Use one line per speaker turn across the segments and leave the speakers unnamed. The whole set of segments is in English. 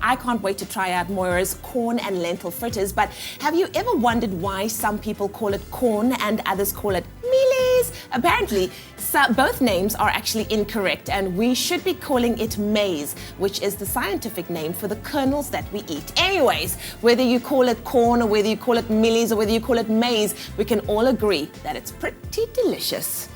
I can't wait to try out Moira's corn and lentil fritters, but have you ever wondered why some people call it corn and others call it mealies? Apparently, both names are actually incorrect, and we should be calling it maize, which is the scientific name for the kernels that we eat. Anyways, whether you call it corn or whether you call it mealies or whether you call it maize, we can all agree that it's pretty delicious.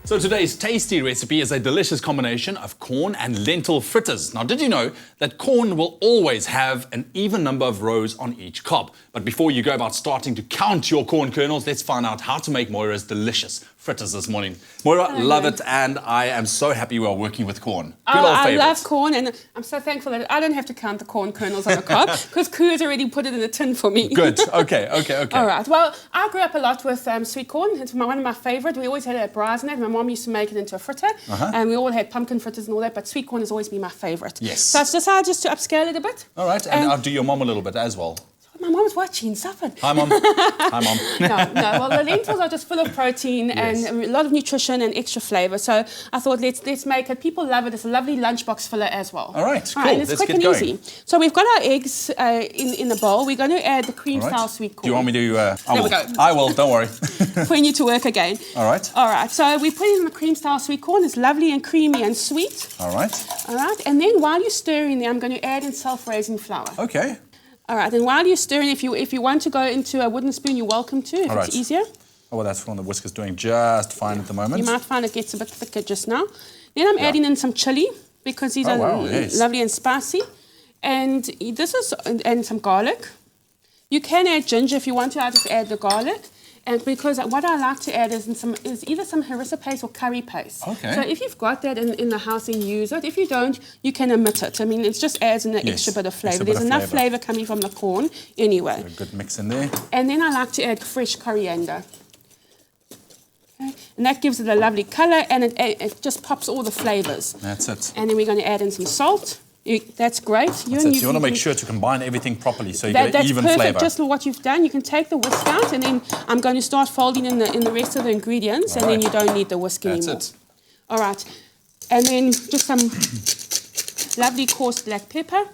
So today's tasty recipe is a delicious combination of corn and lentil fritters. Now, did you know that corn will always have an even number of rows on each cob? But before you go about starting to count your corn kernels, let's find out how to make Moira's delicious fritters this morning. Moira, love it, and I am so happy we are working with corn. Good old
I
favorites.
love corn, and I'm so thankful that I don't have to count the corn kernels on the cob because KOO has already put it in a tin for me.
Good, okay.
All right, well, I grew up a lot with sweet corn. It's one of my favourite. We always had it at Brasnet. My mom used to make it into a fritter, and we all had pumpkin fritters and all that, but sweet corn has always been my favourite.
Yes.
So I've decided just to upscale it a bit.
All right, and I'll do your mom a little bit as well.
My mom's watching, stop it.
Hi, Mom. Hi, Mom.
No, well, the lentils are just full of protein and a lot of nutrition and extra flavour. So I thought, let's make it. People love it. It's a lovely lunchbox filler as well.
All right, cool.
And it's
Let's
quick
get
and
going.
easy. So we've got our eggs in the bowl. We're going to add the cream-style sweet corn.
Do you want me to...
There we go.
I will, don't worry.
Putting you to work again.
All right.
All right, so we put in the cream-style sweet corn. It's lovely and creamy and sweet.
All right.
All right, and then while you're stirring there, I'm going to add in self-raising flour.
Okay.
All right, and while you're stirring, if you want to go into a wooden spoon, you're welcome to, if it's easier.
Oh, well, that's one the whisk is doing just fine at the moment.
You might find it gets a bit thicker just now. Then I'm adding in some chili because these are lovely and spicy. And this is, and some garlic. You can add ginger if you want to. I just add the garlic. And because what I like to add is either some harissa paste or curry paste.
Okay.
So if you've got that in the house, then use it. If you don't, you can omit it. I mean, it just adds an extra bit of flavour. There's enough flavour coming from the corn anyway.
A good mix in there.
And then I like to add fresh coriander. Okay. And that gives it a lovely colour, and it just pops all the flavours.
That's it.
And then we're going to add in some salt. That's great.
You want to make sure to combine everything properly so you get an even flavour.
That's perfect, just what you've done. You can take the whisk out, and then I'm going to start folding in the rest of the ingredients, and then you don't need the whisk anymore.
That's it.
All right. And then just some lovely coarse black pepper.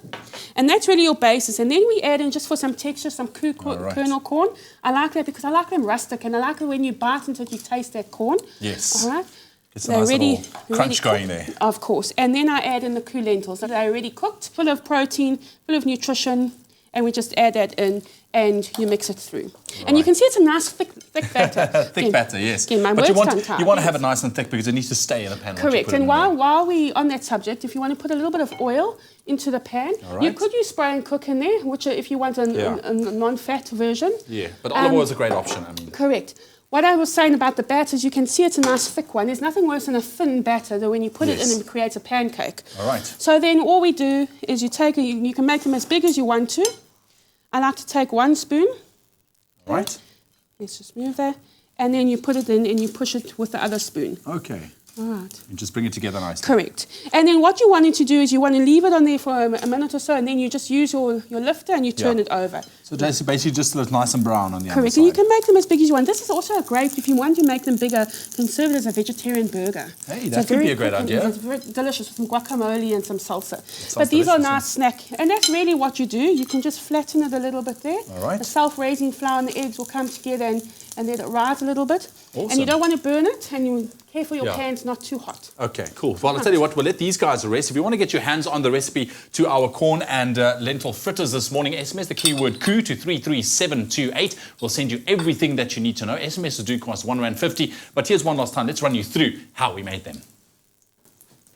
And that's really your basis. And then we add in, just for some texture, some kernel corn. I like that because I like them rustic, and I like it when you bite into it, you taste that corn.
Yes.
All right.
It's a nice little crunch going there.
Of course. And then I add in the KOO lentils. They're already cooked, full of protein, full of nutrition. And we just add that in, and you mix it through. And you can see it's a nice thick batter.
Thick batter, yes.
Again,
but you want to have it nice and thick because it needs to stay in the pan.
Correct. And while we're on that subject, if you want to put a little bit of oil into the pan, you could use spray and cook in there, which if you want a non-fat version.
Yeah, but olive oil is a great option. I mean.
Correct. What I was saying about the batters, you can see it's a nice thick one. There's nothing worse than a thin batter that when you put it in, it creates a pancake.
All right.
So then all we do is you can make them as big as you want to. I like to take 1 spoon.
All right.
Let's just move that. And then you put it in and you push it with the other spoon.
Okay.
All right.
And just bring it together nicely.
Correct. And then what you want to do is you want to leave it on there for a minute or so, and then you just use your lifter and you turn it over.
So basically just so it's nice and brown on the
Correct.
underside.
And you can make them as big as you want. This is also a great, if you want to make them bigger, can serve it as a vegetarian burger.
Hey, that could be a great idea.
It's very delicious with some guacamole and some salsa. But these are nice snack. And that's really what you do. You can just flatten it a little bit there.
All right.
The self-raising flour and the eggs will come together and let it rise a little bit.
Awesome.
And you don't want to burn it, and you careful your pan's not too hot.
Okay, cool. Well, I'll tell you what, we'll let these guys rest. If you want to get your hands on the recipe to our corn and lentil fritters this morning, SMS the keyword KOO to 33728. We'll send you everything that you need to know. SMSs do cost R1.50, but here's one last time. Let's run you through how we made them.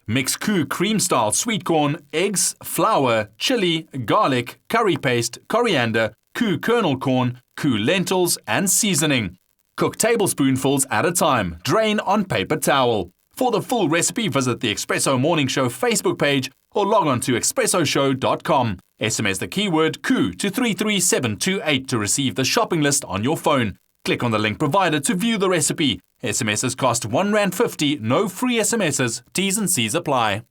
Mix KOO cream-style sweet corn, eggs, flour, chili, garlic, curry paste, coriander, KOO kernel corn, KOO lentils, and seasoning. Cook tablespoonfuls at a time. Drain on paper towel. For the full recipe, visit the Espresso Morning Show Facebook page or log on to expressoshow.com. SMS the keyword KOO to 33728 to receive the shopping list on your phone. Click on the link provided to view the recipe. SMSs cost R1.50, no free SMSs. T's and C's apply.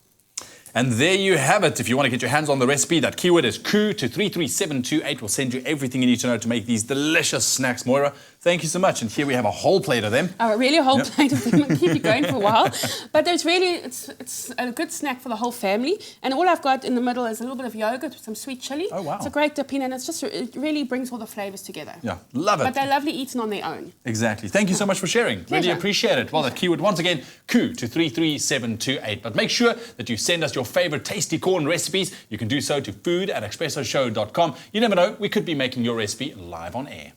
And there you have it. If you want to get your hands on the recipe, that keyword is KOO to 33728. We'll send you everything you need to know to make these delicious snacks. Moira, Thank you so much. And here we have a whole plate of them.
Oh, really a whole plate of them and keep you going for a while. But it's a good snack for the whole family. And all I've got in the middle is a little bit of yogurt with some sweet chili.
Oh, wow.
It's a great dip in, and it really brings all the flavors together.
Yeah, love it.
But they're lovely eaten on their own.
Exactly. Thank you so much for sharing.
Pleasure.
Really appreciate it. Well, that keyword once again, KOO to 33728. But make sure that you send us your favorite tasty corn recipes. You can do so to food@expressoshow.com. You never know, we could be making your recipe live on air.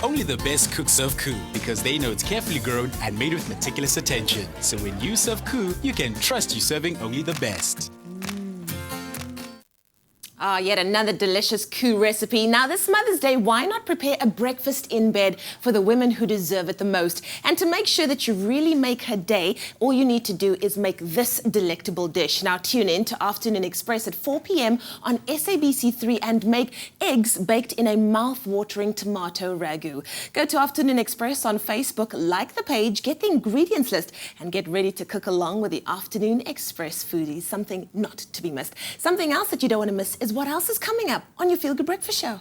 Only the best cooks serve KOO because they know it's carefully grown and made with meticulous attention. So when you serve KOO, you can trust you're serving only the best.
Ah, yet another delicious KOO recipe. Now, this Mother's Day, why not prepare a breakfast in bed for the women who deserve it the most? And to make sure that you really make her day, all you need to do is make this delectable dish. Now, tune in to Afternoon Express at 4 p.m. on SABC3 and make eggs baked in a mouth-watering tomato ragu. Go to Afternoon Express on Facebook, like the page, get the ingredients list, and get ready to cook along with the Afternoon Express foodies. Something not to be missed. Something else that you don't want to miss is what else is coming up on your Feel Good Breakfast Show.